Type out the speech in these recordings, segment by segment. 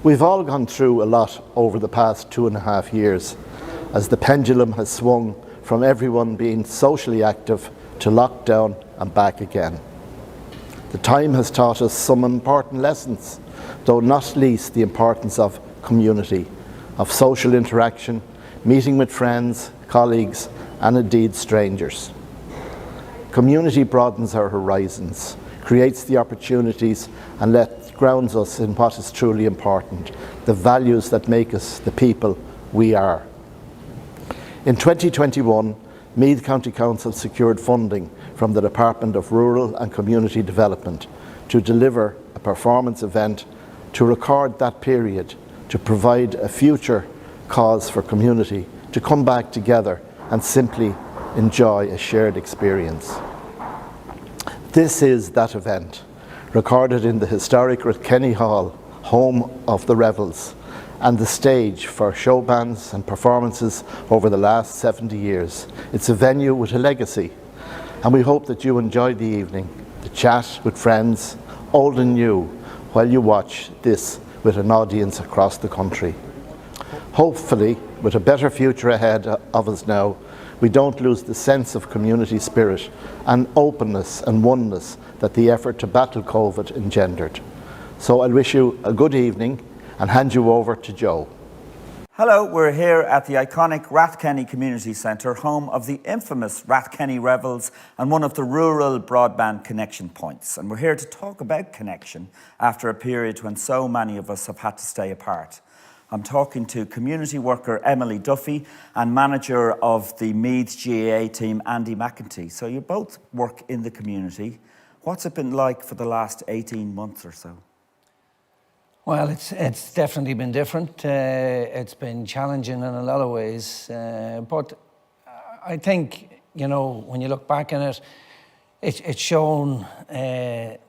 We've all gone through a lot over the past 2.5 years as the pendulum has swung from everyone being socially active to lockdown and back again. The time has taught us some important lessons, though not least the importance of community, of social interaction, meeting with friends, colleagues, and indeed strangers. Community broadens our horizons, creates the opportunities, and grounds us in what is truly important, the values that make us the people we are. In 2021, Meath County Council secured funding from the Department of Rural and Community Development to deliver a performance event to record that period, to provide a future cause for community to come back together and simply enjoy a shared experience. This is that event, recorded in the historic Rathkenny Hall, home of the Revels, and the stage for show bands and performances over the last 70 years. It's a venue with a legacy, and we hope that you enjoy the evening, the chat with friends, old and new, while you watch this with an audience across the country. Hopefully, with a better future ahead of us now, we don't lose the sense of community spirit and openness and oneness that the effort to battle COVID engendered. So I'll wish you a good evening and hand you over to Joe. Hello, we're here at the iconic Rathkenny Community Centre, home of the infamous Rathkenny Revels and one of the rural broadband connection points. And we're here to talk about connection after a period when so many of us have had to stay apart. I'm talking to community worker Emily Duffy and manager of the Meath GAA team, Andy McEntee. So you both work in the community. What's it been like for the last 18 months or so? Well, it's definitely been different. It's been challenging in a lot of ways. But I think, you know, when you look back on it, it's shown the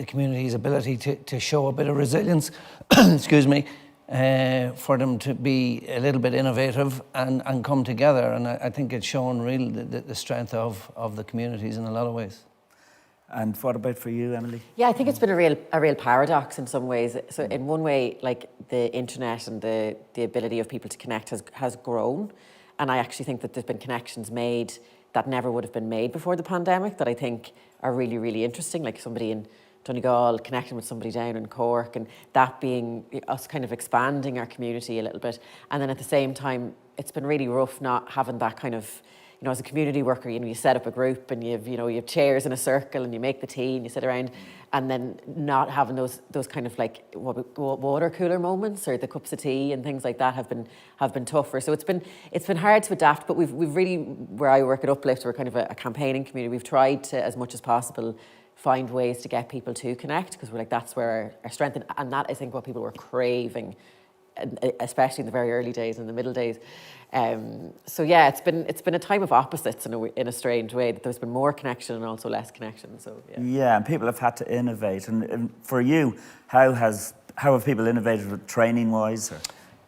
community's ability to show a bit of resilience, excuse me, for them to be a little bit innovative and come together. And I think it's shown really the strength of the communities in a lot of ways. And what about for you, Emily? Yeah, I think it's been a real paradox in some ways. So in one way, like the internet and the ability of people to connect has grown. And I actually think that there's been connections made that never would have been made before the pandemic that I think are really, really interesting. Like somebody in Donegal connecting with somebody down in Cork, and that being us kind of expanding our community a little bit. And then at the same time, it's been really rough not having that kind of, you know, as a community worker, you know, you set up a group and you have chairs in a circle and you make the tea and you sit around, and then not having those kind of like water cooler moments or the cups of tea and things like that have been tougher. So it's been hard to adapt, but we've really, where I work at Uplift, we're kind of a campaigning community. We've tried to, as much as possible, find ways to get people to connect, because we're like, that's where our strength, and that I think what people were craving, especially in the very early days and the middle days. So yeah, it's been a time of opposites in a strange way, that there's been more connection and also less connection. So yeah, and people have had to innovate. And for you, how have people innovated training wise?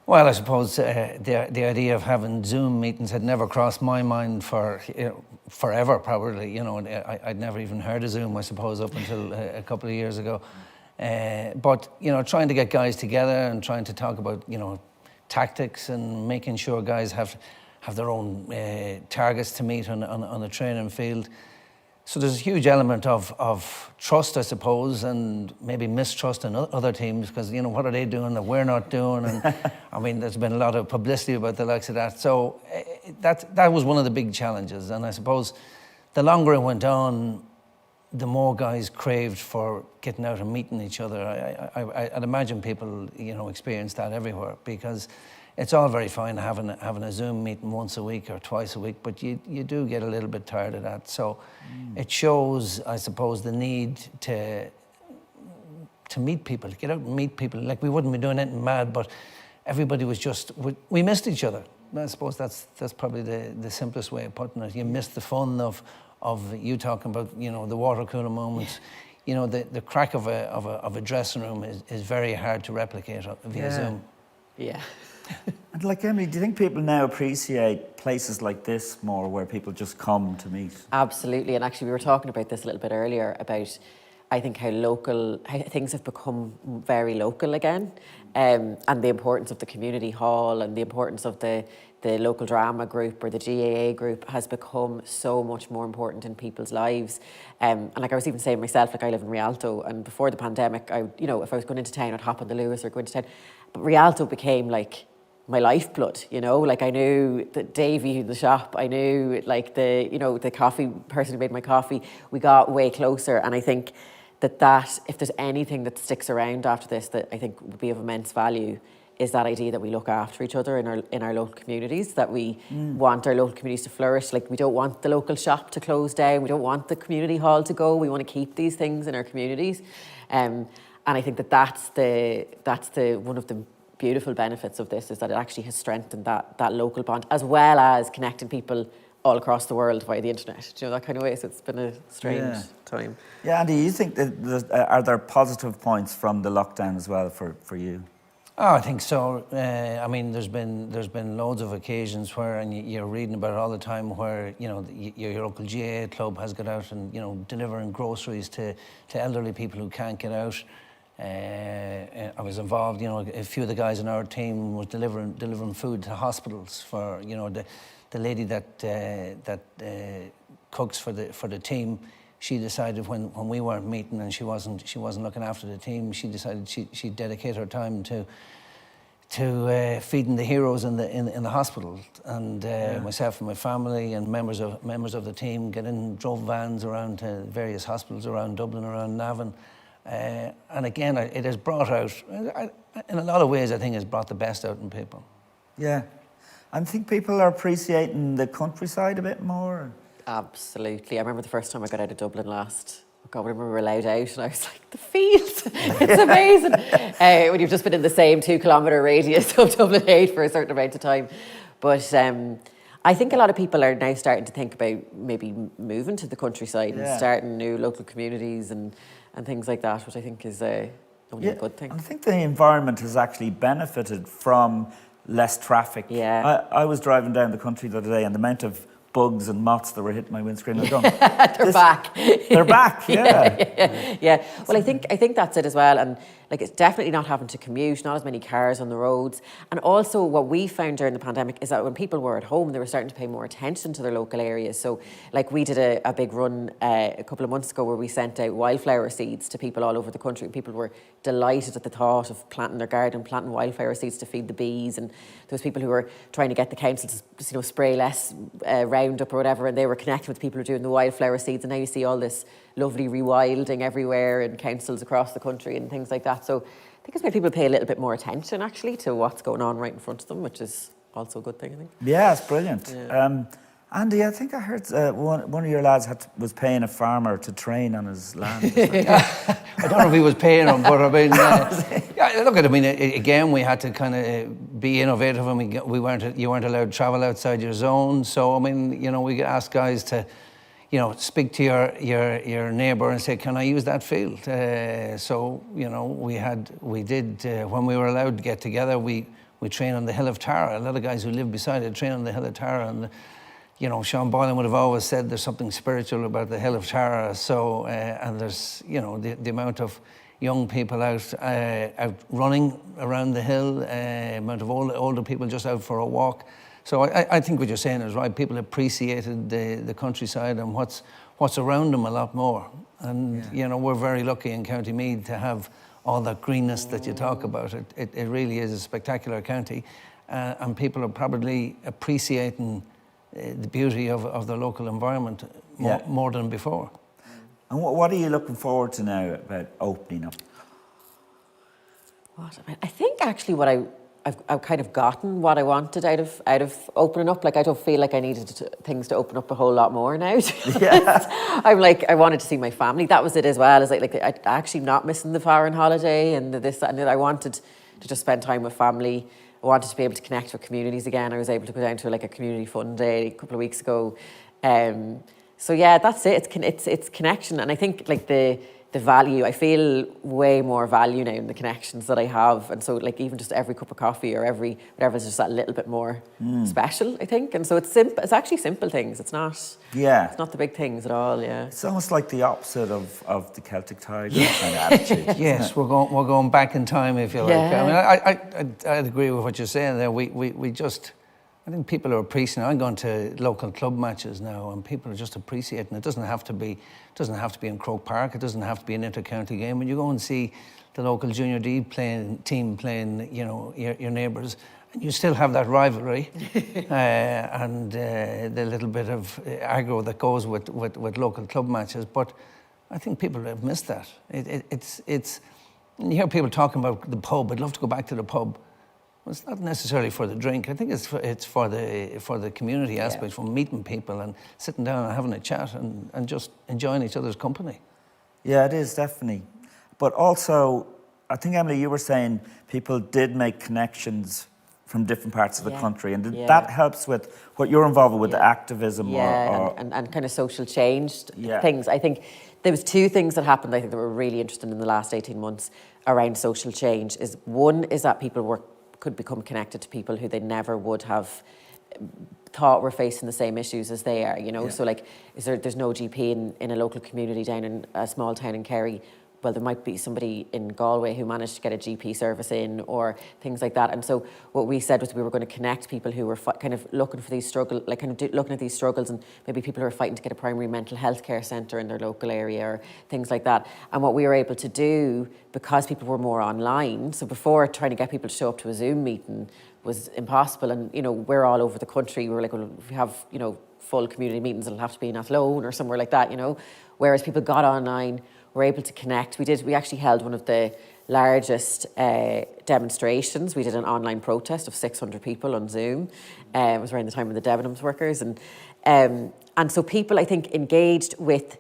Well, I suppose the idea of having Zoom meetings had never crossed my mind for forever, probably. You know, I'd never even heard of Zoom, I suppose, up until a couple of years ago. But, you know, trying to get guys together and trying to talk about, you know, tactics and making sure guys have their own targets to meet on the training field. So there's a huge element of trust, I suppose, and maybe mistrust in other teams, because, you know, what are they doing that we're not doing? And I mean, there's been a lot of publicity about the likes of that. So that was one of the big challenges. And I suppose the longer it went on, the more guys craved for getting out and meeting each other. I'd imagine people, you know, experience that everywhere, because it's all very fine having a Zoom meeting once a week or twice a week, but you do get a little bit tired of that. So it shows, I suppose, the need to meet people, to get out and meet people. Like, we wouldn't be doing anything mad, but everybody was just, we missed each other. I suppose that's probably the simplest way of putting it. You missed the fun of you talking about, you know, the water cooler moments. You know, the crack of a dressing room is very hard to replicate via Zoom. Yeah. And like, Emily, do you think people now appreciate places like this more, where people just come to meet? Absolutely. And actually, we were talking about this a little bit earlier about I think how things have become very local again, and the importance of the community hall and the importance of the local drama group or the GAA group has become so much more important in people's lives. And like I was even saying myself, like I live in Rialto, and before the pandemic, if I was going into town, I'd hop on the Lewis or go into town. But Rialto became like my lifeblood, like I knew that Davy in the shop, I knew like the coffee person who made my coffee. We got way closer, and I think that if there's anything that sticks around after this that I think would be of immense value, is that idea that we look after each other in our local communities, that we want our local communities to flourish. Like, we don't want the local shop to close down, we don't want the community hall to go, we want to keep these things in our communities. And I think that's the one of the beautiful benefits of this, is that it actually has strengthened that local bond, as well as connecting people all across the world via the internet, that kind of way. So it's been a strange time. Yeah, Andy, you think that are there positive points from the lockdown as well for you? Oh, I think so. I mean, there's been loads of occasions where, and you're reading about it all the time, where your local GAA club has got out and delivering groceries to elderly people who can't get out. I was involved. A few of the guys in our team was delivering food to hospitals for the lady that cooks for the team. She decided when we weren't meeting and she wasn't looking after the team, she decided she'd dedicate her time to feeding the heroes in the hospital. And myself and my family and members of the team drove vans around to various hospitals around Dublin, around Navan. And again, it has brought out, in a lot of ways, I think it's brought the best out in people. Yeah. I think people are appreciating the countryside a bit more. Absolutely. I remember the first time I got out of Dublin last. Oh God, when we were allowed out, and I was like, the fields, it's amazing. When you've just been in the same 2 kilometre radius of Dublin 8 for a certain amount of time. But I think a lot of people are now starting to think about maybe moving to the countryside and starting new local communities and things like that, which I think is only a good thing. I think the environment has actually benefited from less traffic. Yeah. I was driving down the country the other day, and the amount of bugs and moths that were hitting my windscreen, I'm done. They're back. They're back, Yeah. Well, I think that's it as well. And like, it's definitely not having to commute, not as many cars on the roads. And also what we found during the pandemic is that when people were at home, they were starting to pay more attention to their local areas. So like, we did a big run a couple of months ago where we sent out wildflower seeds to people all over the country. And people were delighted at the thought of planting their garden, planting wildflower seeds to feed the bees. And there was people who were trying to get the council to spray less Roundup or whatever, and they were connecting with people who were doing the wildflower seeds. And now you see all this lovely rewilding everywhere in councils across the country and things like that. So I think it's made people pay a little bit more attention actually to what's going on right in front of them, which is also a good thing, I think. Yeah, it's brilliant. Yeah. Andy, I think I heard one of your lads was paying a farmer to train on his land. I don't know if he was paying him, but I mean, look at it. I mean, again, we had to kind of be innovative, and you weren't allowed to travel outside your zone. So I mean, we asked guys to, speak to your neighbour and say, can I use that field? So we did when we were allowed to get together, we trained on the Hill of Tara. A lot of guys who lived beside it trained on the Hill of Tara, and Sean Boylan would have always said there's something spiritual about the Hill of Tara. So and there's the amount of young people out running around the hill, amount of older people just out for a walk. So I think what you're saying is right. People appreciated the countryside and what's around them a lot more. And we're very lucky in County Meath to have all that greenness that you talk about. It really is a spectacular county, and people are probably appreciating the beauty of the local environment more than before. And what are you looking forward to now about opening up? I think actually what I've kind of gotten what I wanted out of opening up. Like, I don't feel like I needed things to open up a whole lot more now. I'm like, I wanted to see my family. That was it as well. As like I actually not missing the foreign holiday and this and that. I wanted to just spend time with family. I wanted to be able to connect with communities again. I was able to go down to like a community fun day a couple of weeks ago. So yeah, that's it. It's connection, and I think like the the value, I feel way more value now in the connections that I have. And so like even just every cup of coffee or every whatever is just that little bit more special, I think. And so it's simple, it's actually simple things. It's not the big things at all, yeah. It's almost like the opposite of the Celtic Tiger kind of attitude. Yes, we're going back in time, if you like. I mean, I'd agree with what you're saying there. We just, I think people are appreciating. I'm going to local club matches now, and people are just appreciating. It doesn't have to be in Croke Park. It doesn't have to be an inter-county game. When you go and see the local junior D team playing, you know, your neighbours, and you still have that rivalry and the little bit of aggro that goes with local club matches. But I think people have missed that. It's you hear people talking about the pub. I'd love to go back to the pub. Well, it's not necessarily for the drink. I think it's for the community aspect, for meeting people and sitting down and having a chat and just enjoying each other's company. Yeah, it is, definitely. But also, I think, Emily, you were saying people did make connections from different parts of the country, and that helps with what you're involved with, the activism and kind of social change things. I think there was two things that happened, I think, that were really interesting in the last 18 months around social change. One is that people could become connected to people who they never would have thought were facing the same issues as they are, you know. So like, there's no GP in a local community down in a small town in Kerry. Well, there might be somebody in Galway who managed to get a GP service in, or things like that. And so what we said was we were going to connect people who were kind of looking for these struggles, like kind of looking at these struggles, and maybe people who are fighting to get a primary mental health care centre in their local area or things like that. And what we were able to do, because people were more online, so before trying to get people to show up to a Zoom meeting was impossible. And, you know, we're all over the country. We were like, well, if we have, you know, full community meetings, it'll have to be in Athlone or somewhere like that, you know. Whereas people got online, were able to connect. We actually held one of the largest demonstrations. We did an online protest of 600 people on Zoom. It was around the time of the Debenhams workers. And so people, I think, engaged with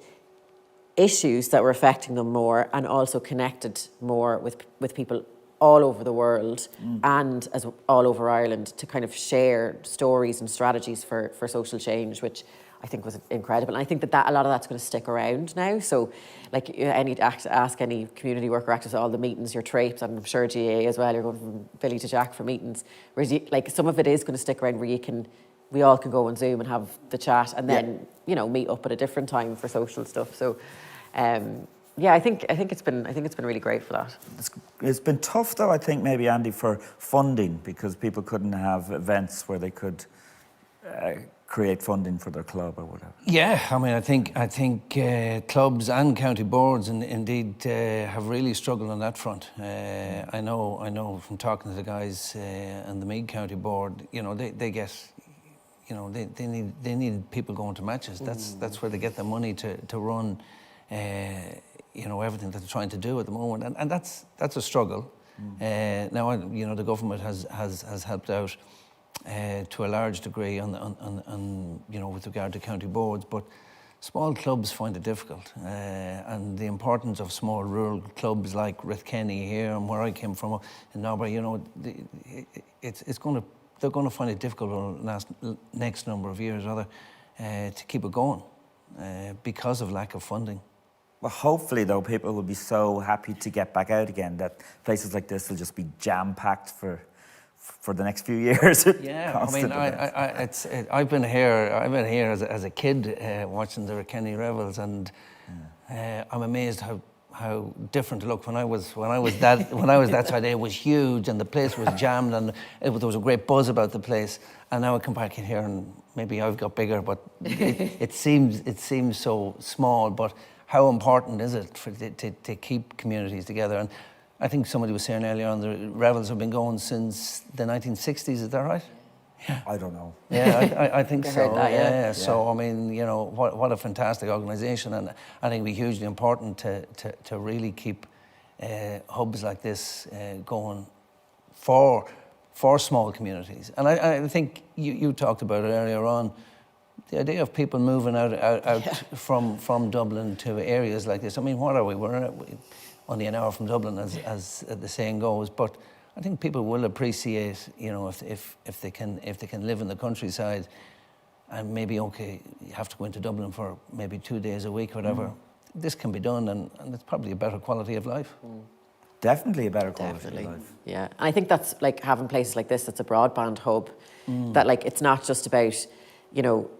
issues that were affecting them more, and also connected more with people all over the world and as all over Ireland, to kind of share stories and strategies for social change, which I think was incredible. And I think that a lot of that's going to stick around now. So, like, ask any community worker actors, all the meetings, your trapes, and I'm sure GA as well, you're going from Billy to Jack for meetings. Whereas, like, some of it is going to stick around where we all can go on Zoom and have the chat, and then, you know, meet up at a different time for social stuff. So, I think it's been really great for that. It's been tough, though, I think, maybe, Andy, for funding, because people couldn't have events where they could create funding for their club or whatever. Yeah, I mean, I think clubs and county boards indeed have really struggled on that front. I know from talking to the guys on the Meath County board, you know, they get, you know, they need people going to matches. That's where they get the money to run, you know, everything that they're trying to do at the moment, and that's a struggle. Now, you know, the government has helped out to a large degree on you know, with regard to county boards, but small clubs find it difficult, and the importance of small rural clubs like Rathkenny here and where I came from in Norbury, you know, they're going to find it difficult over the next number of years rather to keep it going because of lack of funding. Well, hopefully, though, people will be so happy to get back out again that places like this will just be jam-packed for the next few years. Yeah, I mean, I've been here as a kid watching the Rathkenny Revels, and I'm amazed how different it looked when I was that side. It was huge, and the place was jammed, and there was a great buzz about the place. And now I come back in here, and maybe I've got bigger, but it seems so small. But how important is it to keep communities together? And I think somebody was saying earlier on, the Revels have been going since the 1960s, is that right? Yeah. I don't know. Yeah, I think so. That, yeah. So, I mean, you know, what a fantastic organisation, and I think it'd be hugely important to really keep hubs like this going for small communities. And I think you talked about it earlier on, the idea of people moving out from Dublin to areas like this. I mean, what are we? We're only an hour from Dublin, as the saying goes. But I think people will appreciate, you know, if they can live in the countryside, and maybe, okay, you have to go into Dublin for maybe 2 days a week, whatever. this can be done, and it's probably a better quality of life. Definitely a better quality Definitely. of life. Yeah, and I think that's like having places like this. That's a broadband hub. That like it's not just about, you know,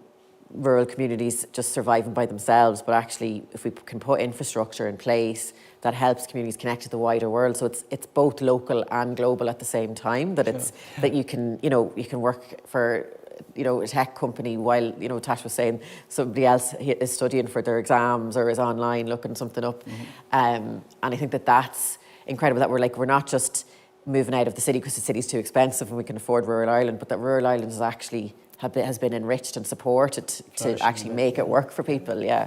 rural communities just surviving by themselves, but actually if we can put infrastructure in place that helps communities connect to the wider world, so it's both local and global at the same time, that it's that you can, you know, you can work for, you know, a tech company while, you know, Tash was saying somebody else is studying for their exams or is online looking something up. And I think that that's incredible, that we're not just moving out of the city because the city's too expensive and we can afford rural Ireland, but that rural Ireland is actually has been enriched and supported to actually make it work for people. Yeah,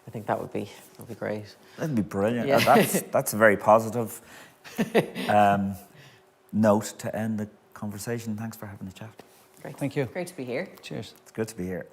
I think that would be great. That'd be brilliant. Yeah. That's a very positive note to end the conversation. Thanks for having the chat. Great. Thank you. Great to be here. Cheers. It's good to be here.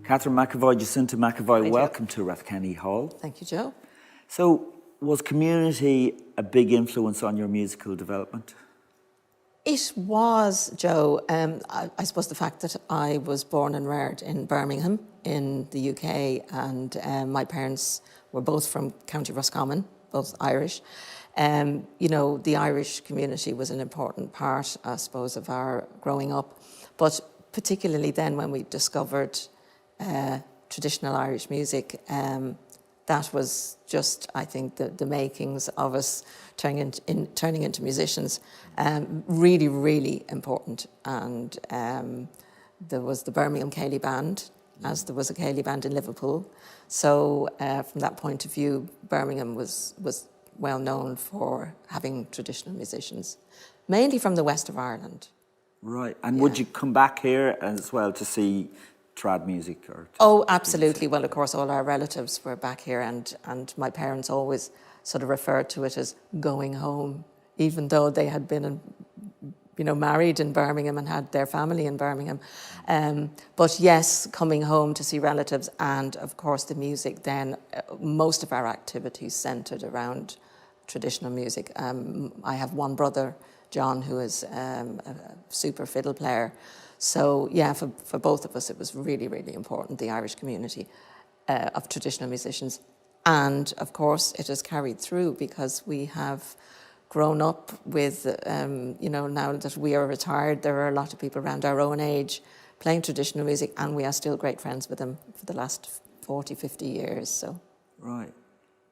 Catherine McEvoy, Jacinta McEvoy, welcome to Rathkenny Hall. Thank you, Joe. So, was community a big influence on your musical development? It was, Joe. I suppose the fact that I was born and reared in Birmingham in the UK, and my parents were both from County Roscommon, both Irish. You know, the Irish community was an important part, I suppose, of our growing up. But particularly then when we discovered traditional Irish music, that was just, I think, the makings of us turning into musicians. Really, really important. And there was the Birmingham Ceilidh Band, as there was a Ceilidh Band in Liverpool. So from that point of view, Birmingham was well known for having traditional musicians, mainly from the west of Ireland. Right. And would you come back here as well to see trad music? Or Oh, absolutely. Well, of course, all our relatives were back here, and my parents always sort of referred to it as going home, even though they had been, married in Birmingham and had their family in Birmingham. But yes, coming home to see relatives, and of course the music. Then most of our activities centred around traditional music. I have one brother, John, who is a super fiddle player. So yeah, for both of us, it was really, really important, the Irish community of traditional musicians. And of course, it has carried through because we have grown up with, now that we are retired, there are a lot of people around our own age playing traditional music, and we are still great friends with them for the last 40, 50 years. So. Right.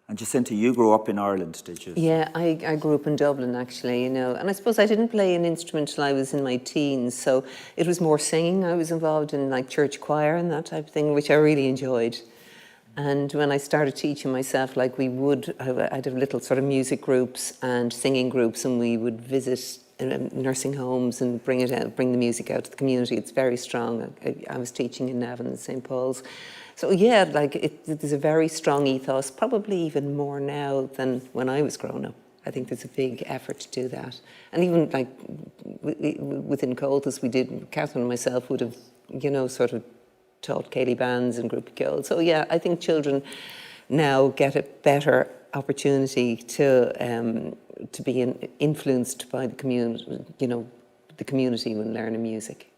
And Jacinta, you grew up in Ireland, did you? Yeah, I grew up in Dublin, actually, and I suppose I didn't play an instrument till I was in my teens, so it was more singing. I was involved in like church choir and that type of thing, which I really enjoyed. And when I started teaching myself, like I'd have little sort of music groups and singing groups, and we would visit nursing homes and bring the music out to the community. It's very strong. I was teaching in Navan and St. Paul's. So yeah, there's a very strong ethos, probably even more now than when I was growing up. I think there's a big effort to do that. And even like within Coltis, Catherine and myself would have, sort of taught Cayley bands and group Guild. So yeah, I think children now get a better opportunity to be influenced by the community when learning music.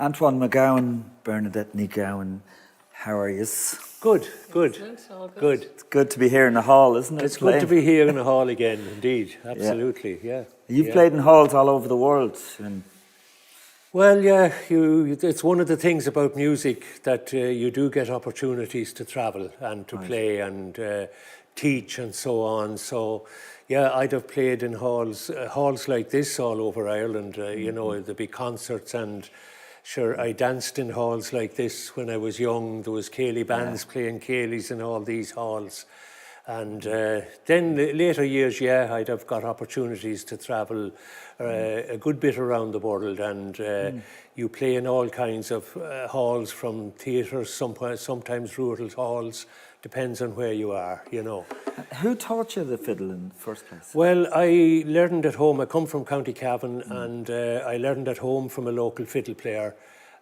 Antoin McGowan, Bernadette McGowan, how are you? Good. It's good to be here in the hall, isn't it? It's good to be here in the hall again, indeed. Absolutely, yeah. You've played in halls all over the world. And Well, yeah, it's one of the things about music that you do get opportunities to travel and to play and teach and so on. So, yeah, I'd have played in halls like this all over Ireland. You know, there'd be concerts and sure, I danced in halls like this when I was young. There was Cayley bands playing Cayleys in all these halls. And then later years, I'd have got opportunities to travel a good bit around the world, and you play in all kinds of halls, from theatres, sometimes rural halls, depends on where you are, you know. who taught you the fiddle in the first place? Well, I learned at home. I come from County Cavan, and I learned at home from a local fiddle player,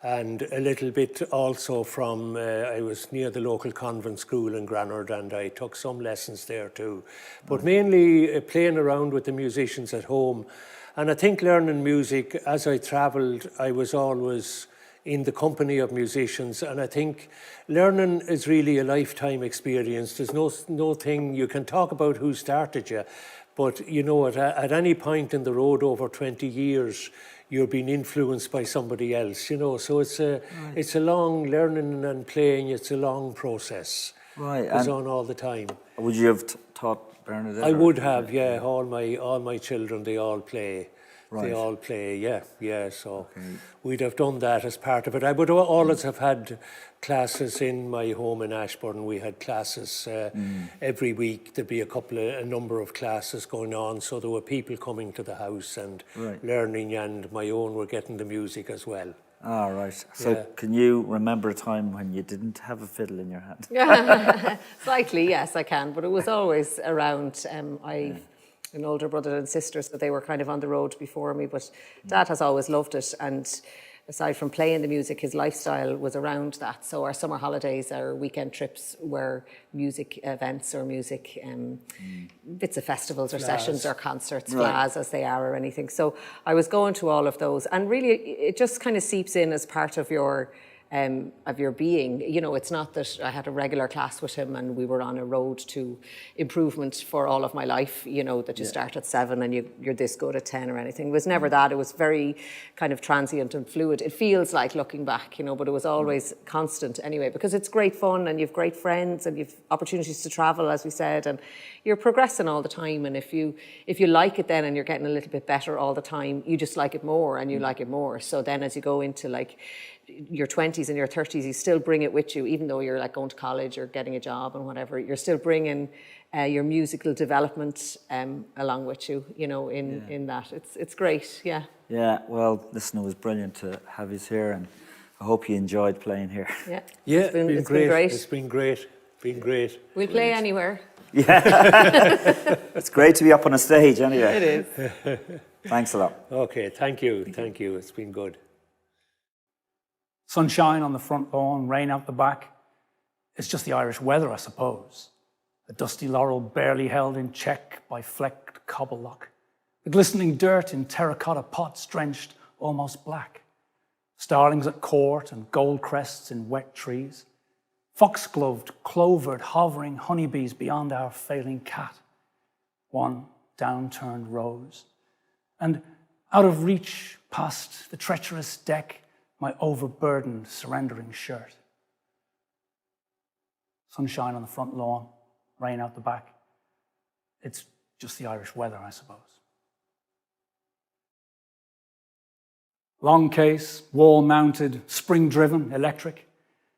and a little bit also from, I was near the local convent school in Granard, and I took some lessons there too. But mainly playing around with the musicians at home. And I think learning music, as I travelled, I was always in the company of musicians, and I think learning is really a lifetime experience. There's no thing, you can talk about who started you, but you know, at any point in the road over 20 years, you're being influenced by somebody else, you know. So it's a long learning and playing. It's a long process. Right. It goes on all the time. Would you have taught Bernadette? I would have, yeah. All my children, they all play. Right. They all play, yeah. So we'd have done that as part of it. I would always have had classes in my home in Ashbourne. We had classes every week. There'd be a number of classes going on. So there were people coming to the house and learning, and my own were getting the music as well. Ah, right. So can you remember a time when you didn't have a fiddle in your hand? Slightly, yes, I can. But it was always around. An older brother and sister, so they were kind of on the road before me, but Dad has always loved it, and aside from playing the music, his lifestyle was around that. So our summer holidays, our weekend trips were music events or music bits of festivals or sessions or concerts, flas as they are, or anything. So I was going to all of those, and really it just kind of seeps in as part of your being. You know, it's not that I had a regular class with him and we were on a road to improvement for all of my life, you know, that you start at 7 and you're this good at 10 or anything. It was never that. It was very kind of transient and fluid. It feels like looking back, you know, but it was always constant anyway, because it's great fun and you've great friends and you've opportunities to travel, as we said, and you're progressing all the time. And if you like it then and you're getting a little bit better all the time, you just like it more and you like it more. So then as you go into like your 20s and your 30s, you still bring it with you, even though you're like going to college or getting a job and whatever, you're still bringing your musical development along with you, you know, in that. It's great, yeah. Yeah, well, listen, it was brilliant to have you here, and I hope you enjoyed playing here. Yeah, it's been great. It's been great. We'll play anywhere. Yeah, it's great to be up on a stage anyway. It is. Thanks a lot. Okay, thank you. It's been good. Sunshine on the front lawn, rain out the back. It's just the Irish weather, I suppose. A dusty laurel barely held in check by flecked cobble lock. The glistening dirt in terracotta pots drenched almost black. Starlings at court and gold crests in wet trees. Foxgloved, clovered, hovering honeybees beyond our failing cat. One downturned rose. And out of reach, past the treacherous deck, my overburdened, surrendering shirt. Sunshine on the front lawn, rain out the back. It's just the Irish weather, I suppose. Long case, wall-mounted, spring-driven, electric.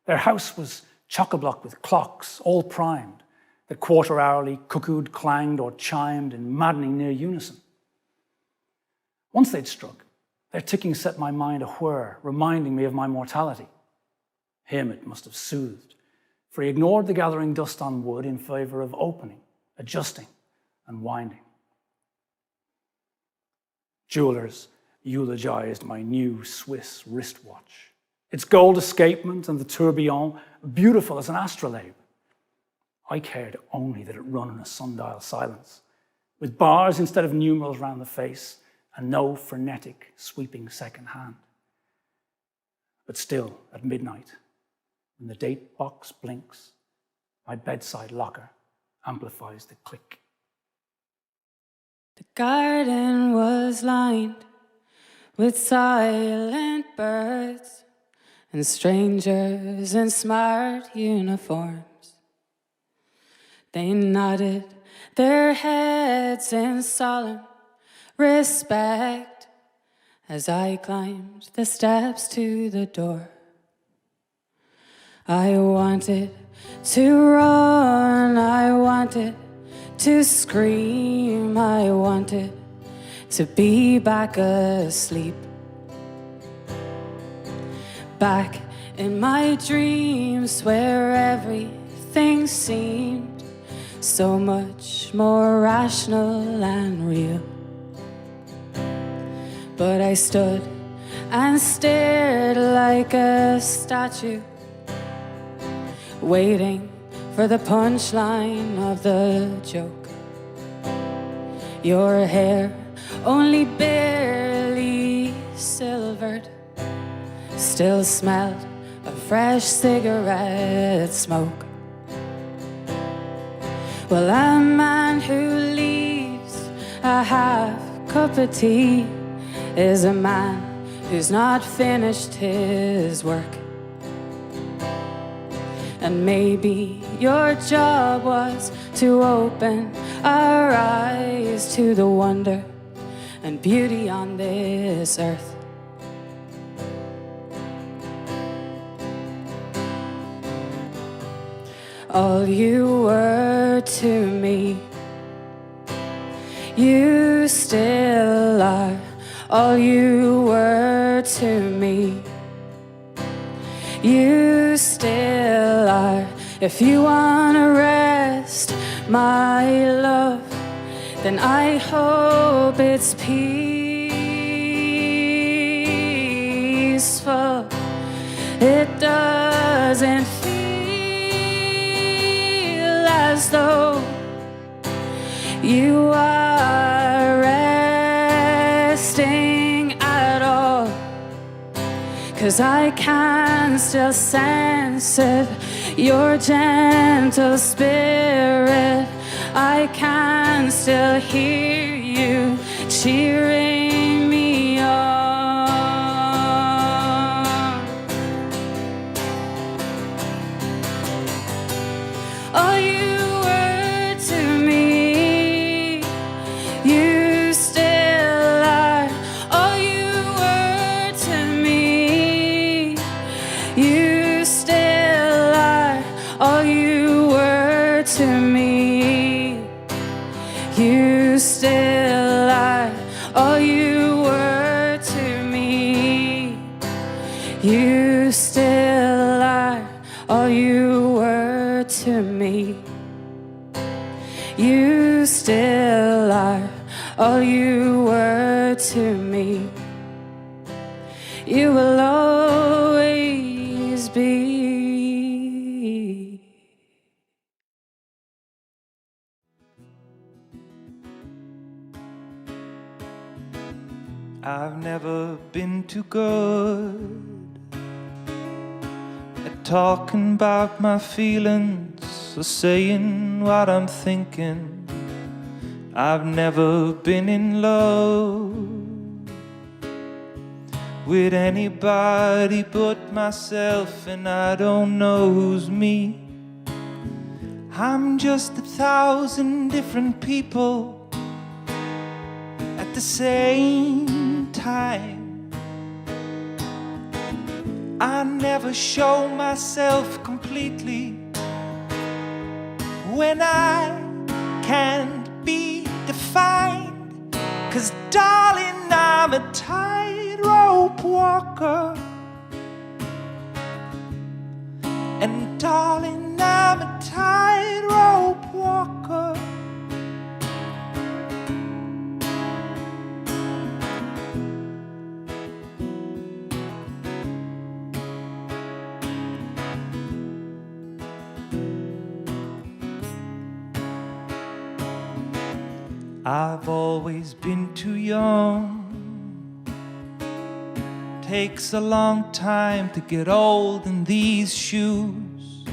Their house was chock-a-block with clocks, all primed, that quarter-hourly cuckooed, clanged, or chimed in maddening near unison. Once they'd struck, their ticking set my mind a whir, reminding me of my mortality. Him it must have soothed, for he ignored the gathering dust on wood in favour of opening, adjusting, and winding. Jewellers eulogised my new Swiss wristwatch, its gold escapement and the tourbillon, beautiful as an astrolabe. I cared only that it run in a sundial silence, with bars instead of numerals round the face, and no frenetic, sweeping second hand. But still, at midnight, when the date box blinks, my bedside locker amplifies the click. The garden was lined with silent birds and strangers in smart uniforms. They nodded their heads in solemn respect as I climbed the steps to the door. I wanted to run, I wanted to scream, I wanted to be back asleep. Back in my dreams where everything seemed so much more rational and real. But I stood and stared like a statue, waiting for the punchline of the joke. Your hair only barely silvered, still smelled of fresh cigarette smoke. Well, a man who leaves a half cup of tea is a man who's not finished his work. And maybe your job was to open our eyes to the wonder and beauty on this earth. All you were to me, you still are. All you were to me, you still are. If you wanna rest, my love, then I hope it's peaceful. It doesn't feel as though you are resting at all, 'cause I can still sense it, your gentle spirit. I can still hear you cheering me on. All you were to me, you still are. All you were to me, you still are. All you were to me, you still are. All you were to me, you still are. All you were to me, you still are. All you were to me, you will always be. I've never been too good at talking about my feelings or saying what I'm thinking. I've never been in love with anybody but myself, and I don't know who's me. I'm just 1,000 different people at the same time. I never show myself completely when I can't be defined. 'Cause darling, I'm a tightrope walker, and darling, I'm a tightrope walker. I've always been too young to Takes a long time to get old in these shoes.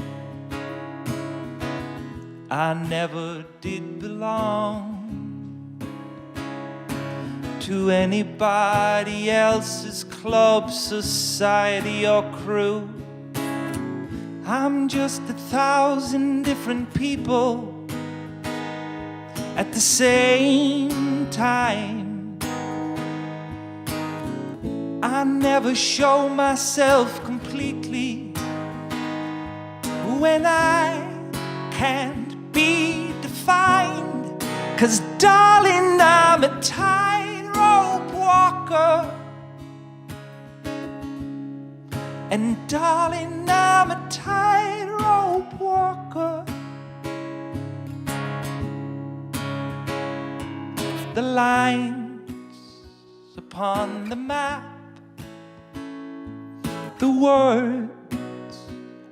I never did belong to anybody else's club, society, or crew. I'm just 1,000 different people at the same time. I never show myself completely when I can't be defined. 'Cause darling, I'm a tightrope walker. And darling, I'm a tightrope walker. The lines upon the map, the words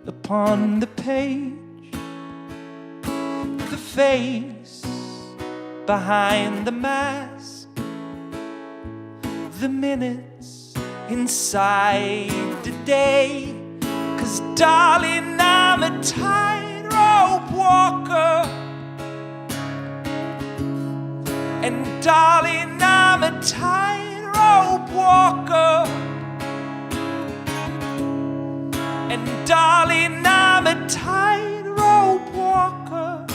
upon the page, the face behind the mask, the minutes inside the day. 'Cause darling, I'm a tightrope walker. And darling, I'm a tightrope walker. And darling, I'm a tightrope walker.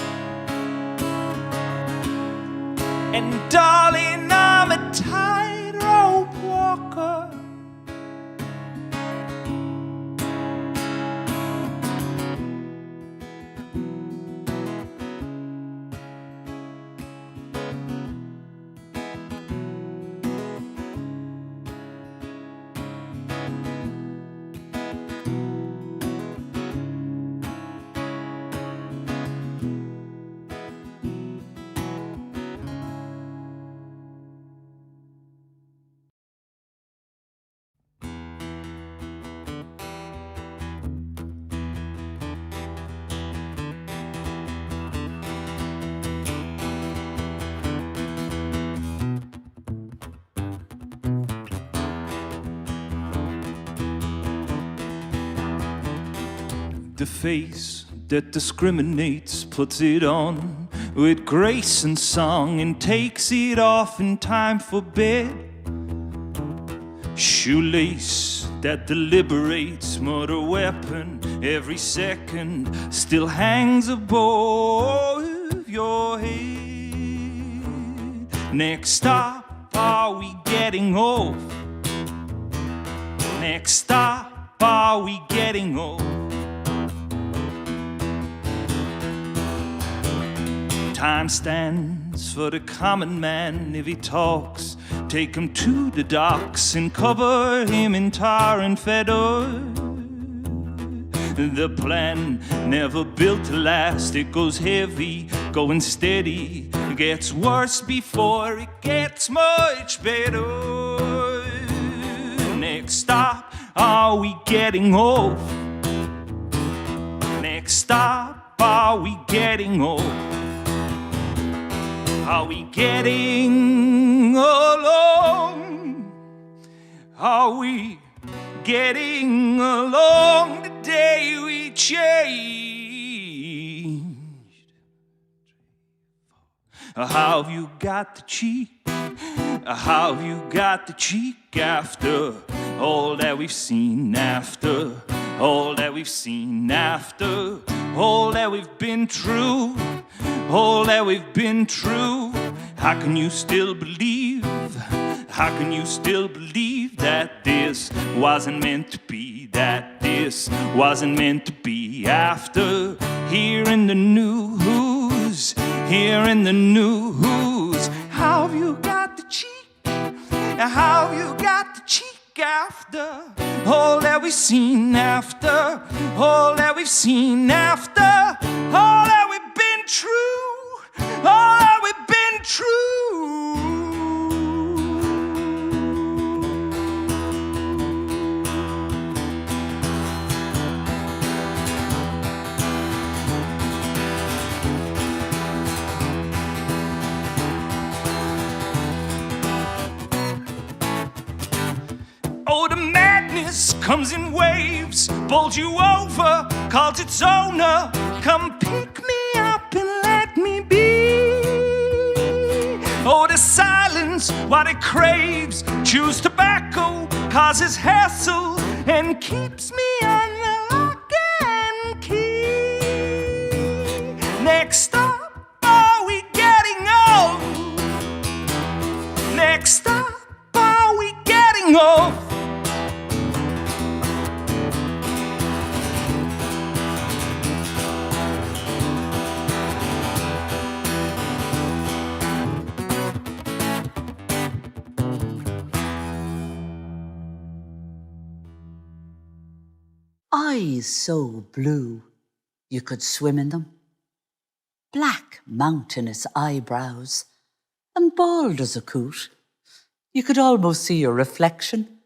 And darling, I'm a tightrope walker. The face that discriminates puts it on with grace and song and takes it off in time for bed. Shoelace that deliberates, murder weapon every second still hangs above your head. Next stop, are we getting off? Next stop, are we getting off? Time stands for the common man. If he talks, take him to the docks and cover him in tar and feather. The plan never built to last. It goes heavy, going steady. It gets worse before it gets much better. Next stop, are we getting off? Next stop, are we getting off? Are we getting along? Are we getting along the day we changed? How have you got the cheek? How have you got the cheek after all that we've seen, after all that we've seen, after all that we've been through? All that we've been through, how can you still believe? How can you still believe that this wasn't meant to be? That this wasn't meant to be? After hearing the news, hearing the news, how have you got the cheek? How have you got the cheek after all that we've seen, after all that we've seen, after all that we've been true, all that we've been true. Oh, the man Happiness comes in waves, bowls you over, calls its owner. Come pick me up and let me be. Oh, the silence, what it craves. Chews tobacco, causes hassle, and keeps me on the lock and key. Next up, are we getting old? Next up, are we getting old? Eyes so blue you could swim in them, black mountainous eyebrows, and bald as a coot. You could almost see your reflection,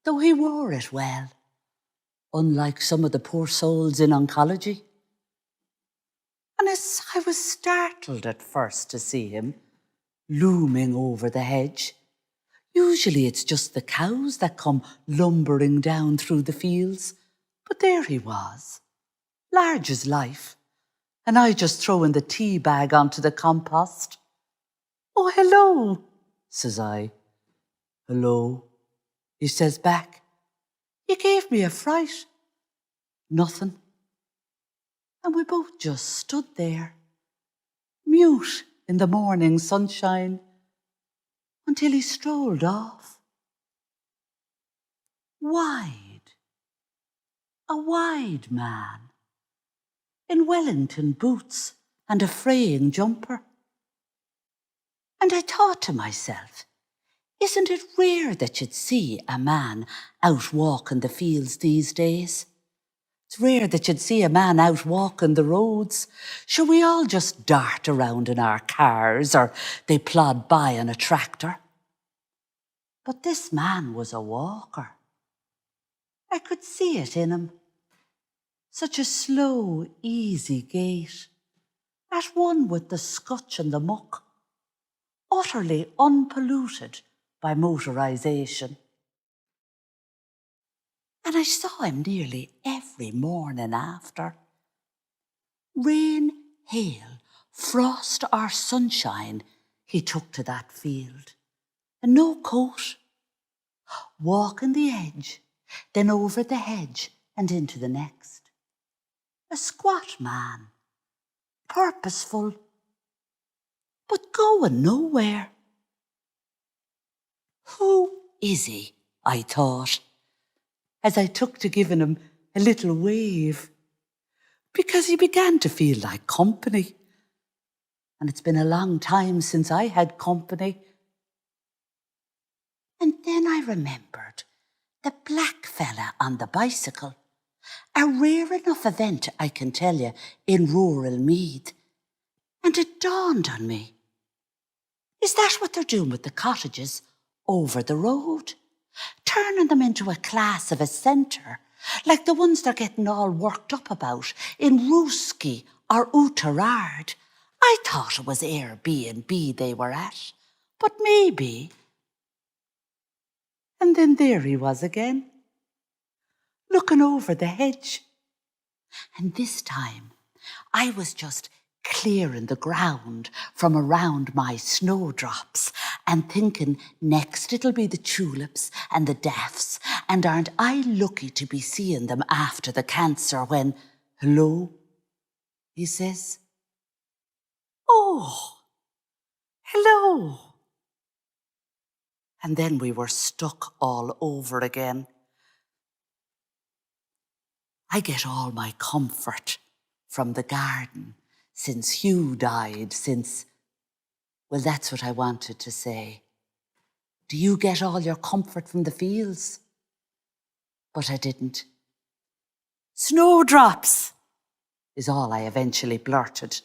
though he wore it well, unlike some of the poor souls in oncology. And as I was startled at first to see him looming over the hedge, usually it's just the cows that come lumbering down through the fields, but there he was, large as life, and I just throwing the tea bag onto the compost. "Oh, hello," says I. "Hello," he says back. "You gave me a fright." "Nothing." And we both just stood there, mute in the morning sunshine, until he strolled off. A wide man, in Wellington boots and a fraying jumper. And I thought to myself, isn't it rare that you'd see a man out walking the fields these days? It's rare that you'd see a man out walking the roads. Sure, we all just dart around in our cars or they plod by on a tractor. But this man was a walker. I could see it in him. Such a slow, easy gait, at one with the scutch and the muck, utterly unpolluted by motorisation. And I saw him nearly every morning after. Rain, hail, frost or sunshine, he took to that field, and no coat. Walking the edge, then over the hedge and into the next. A squat man, purposeful, but going nowhere. Who is he? I thought, as I took to giving him a little wave, because he began to feel like company. And it's been a long time since I had company. And then I remembered the black fella on the bicycle. A rare enough event, I can tell you, in rural Meath. And it dawned on me. Is that what they're doing with the cottages over the road? Turning them into a class of a centre, like the ones they're getting all worked up about in Rooski or Oughterard. I thought it was Airbnb they were at, but maybe. And then there he was again, looking over the hedge. And this time, I was just clearing the ground from around my snowdrops and thinking next it'll be the tulips and the daffs, and aren't I lucky to be seeing them after the cancer when, "Hello," he says. "Oh, hello." And then we were stuck all over again. I get all my comfort from the garden since Hugh died, well, that's what I wanted to say. Do you get all your comfort from the fields? But I didn't. "Snowdrops," is all I eventually blurted.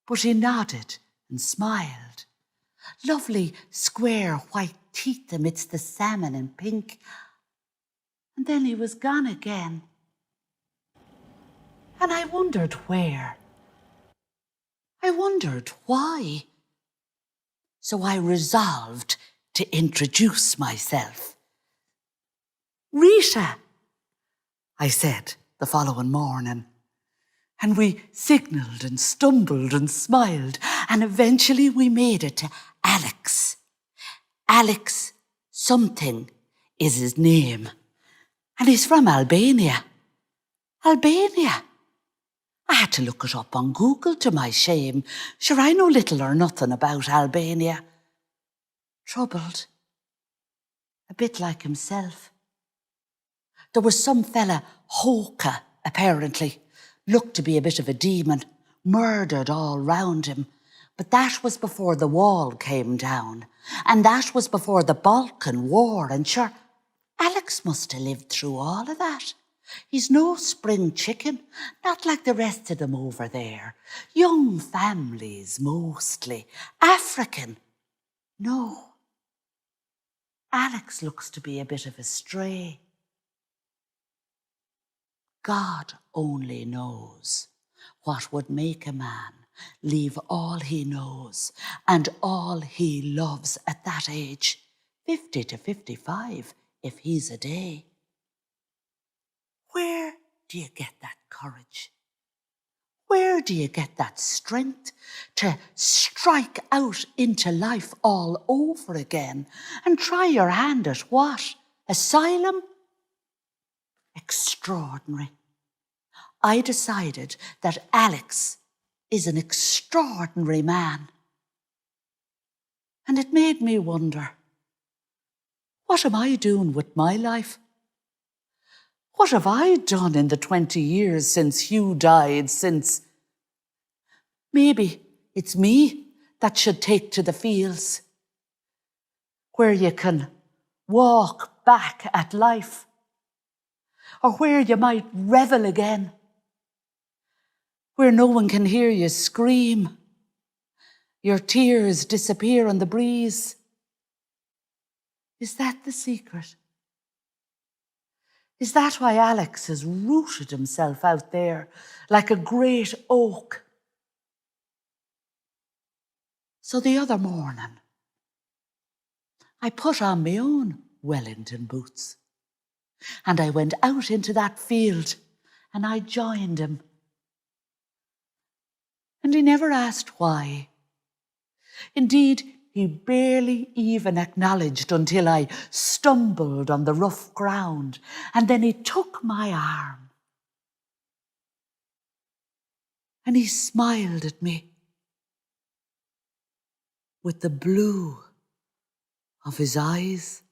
But he nodded and smiled. Lovely square white teeth amidst the salmon and pink. And then he was gone again. And I wondered where. I wondered why. So I resolved to introduce myself. Rita, I said the following morning. And we signalled and stumbled and smiled, and eventually we made it to Alex. Alex something is his name. And he's from Albania. Albania. I had to look it up on Google to my shame. Sure, I know little or nothing about Albania. Troubled. A bit like himself. There was some fella, Hoka, apparently, looked to be a bit of a demon, murdered all round him. But that was before the wall came down, and that was before the Balkan War, and sure, Alex must have lived through all of that. He's no spring chicken, not like the rest of them over there. Young families, mostly. African. No. Alex looks to be a bit of a stray. God only knows what would make a man leave all he knows and all he loves at that age, 50 to 55, if he's a day. Where do you get that courage? Where do you get that strength to strike out into life all over again and try your hand at what? Asylum? Extraordinary. I decided that Alex is an extraordinary man. And it made me wonder, what am I doing with my life? What have I done in the 20 years since Hugh died, since... Maybe it's me that should take to the fields, where you can walk back at life, or where you might revel again, where no one can hear you scream, your tears disappear on the breeze. Is that the secret? Is that why Alex has rooted himself out there like a great oak? So the other morning, I put on my own Wellington boots and I went out into that field and I joined him. And he never asked why. Indeed, he barely even acknowledged until I stumbled on the rough ground, and then he took my arm. And he smiled at me with the blue of his eyes.